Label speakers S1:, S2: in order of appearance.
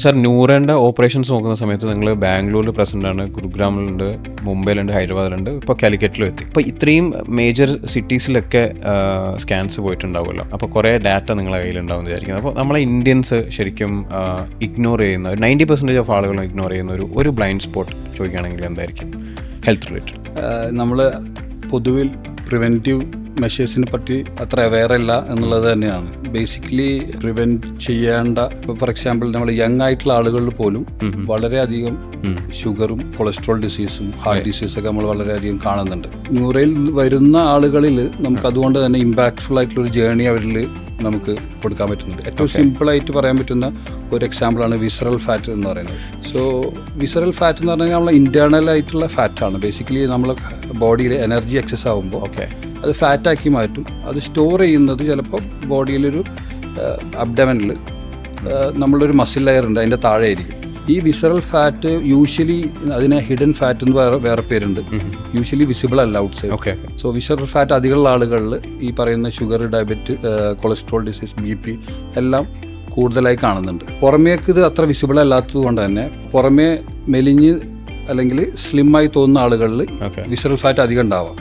S1: Sir നൂറേൻ്റെ operations നോക്കുന്ന സമയത്ത് നിങ്ങൾ ബാംഗ്ലൂരിൽ പ്രസൻ്റ് ആണ്, ഗുരുഗ്രാമിലുണ്ട്, മുംബൈയിലുണ്ട്, ഹൈദരാബാദിലുണ്ട്, ഇപ്പോൾ കാലിക്കറ്റിലും എത്തി. അപ്പോൾ ഇത്രയും മേജർ സിറ്റീസിലൊക്കെ സ്കാൻസ് പോയിട്ടുണ്ടാവുമല്ലോ. അപ്പോൾ കുറേ ഡാറ്റ നിങ്ങളെ കയ്യിലുണ്ടാവും എന്ന് വിചാരിക്കുന്നത്. അപ്പോൾ നമ്മളെ ഇന്ത്യൻസ് ശരിക്കും ഇഗ്നോർ ചെയ്യുന്ന 90% ഓഫ് ആളുകളും ഇഗ്നോർ ചെയ്യുന്ന ഒരു ബ്ലൈൻഡ് സ്പോട്ട് ചോദിക്കുകയാണെങ്കിൽ എന്തായിരിക്കും ഹെൽത്ത് റിലേറ്റഡ്?
S2: നമ്മൾ പൊതുവിൽ പ്രിവെൻറ്റീവ് മെഷേഴ്സിനെ പറ്റി അത്ര അവെയർ അല്ല എന്നുള്ളത് തന്നെയാണ്. ബേസിക്കലി പ്രിവെൻറ്റ് ചെയ്യേണ്ട, ഫോർ എക്സാമ്പിൾ നമ്മൾ യങ് ആയിട്ടുള്ള ആളുകളിൽ പോലും വളരെയധികം ഷുഗറും കൊളസ്ട്രോൾ ഡിസീസും ഹാർട്ട് ഡിസീസൊക്കെ നമ്മൾ വളരെയധികം കാണുന്നുണ്ട്. ന്യൂറയിൽ വരുന്ന ആളുകളിൽ നമുക്ക് അതുകൊണ്ട് തന്നെ ഇമ്പാക്റ്റ്ഫുൾ ആയിട്ടുള്ളൊരു ജേർണി അവരിൽ നമുക്ക് കൊടുക്കാൻ പറ്റുന്നുണ്ട്. ഏറ്റവും സിമ്പിളായിട്ട് പറയാൻ പറ്റുന്ന ഒരു എക്സാമ്പിളാണ് വിസറൽ ഫാറ്റ് എന്ന് പറയുന്നത്. സോ വിസറൽ ഫാറ്റ് എന്ന് പറഞ്ഞാൽ നമ്മൾ ഇൻറ്റേർണൽ ആയിട്ടുള്ള ഫാറ്റാണ്. ബേസിക്കലി നമ്മൾ ബോഡിയിൽ എനർജി എക്സസ് ആകുമ്പോൾ അത് ഫാറ്റാക്കി മാറ്റും. അത് സ്റ്റോർ ചെയ്യുന്നത് ചിലപ്പോൾ ബോഡിയിലൊരു അബ്ഡമനിൽ നമ്മളൊരു മസിൽ ലെയർ ഉണ്ട്, അതിൻ്റെ താഴെ ആയിരിക്കും. ഈ വിസറൽ ഫാറ്റ് യൂഷ്വലി അതിനെ ഹിഡൻ ഫാറ്റ് എന്ന് വേറെ പേരുണ്ട്. യൂഷ്വലി വിസിബിൾ അല്ല out side. So visceral fat അധികമുള്ള ആളുകളിൽ ഈ പറയുന്ന ഷുഗർ, ഡയബറ്റ്, കൊളസ്ട്രോൾ ഡിസീസ്, BP എല്ലാം കൂടുതലായി കാണുന്നുണ്ട്. പുറമേക്ക് ഇത് അത്ര വിസിബിൾ അല്ലാത്തത് കൊണ്ട് തന്നെ പുറമേ മെലിഞ്ഞ് അല്ലെങ്കിൽ സ്ലിമ്മായി തോന്നുന്ന ആളുകളിൽ വിസറൽ ഫാറ്റ് അധികം ഉണ്ടാവാം.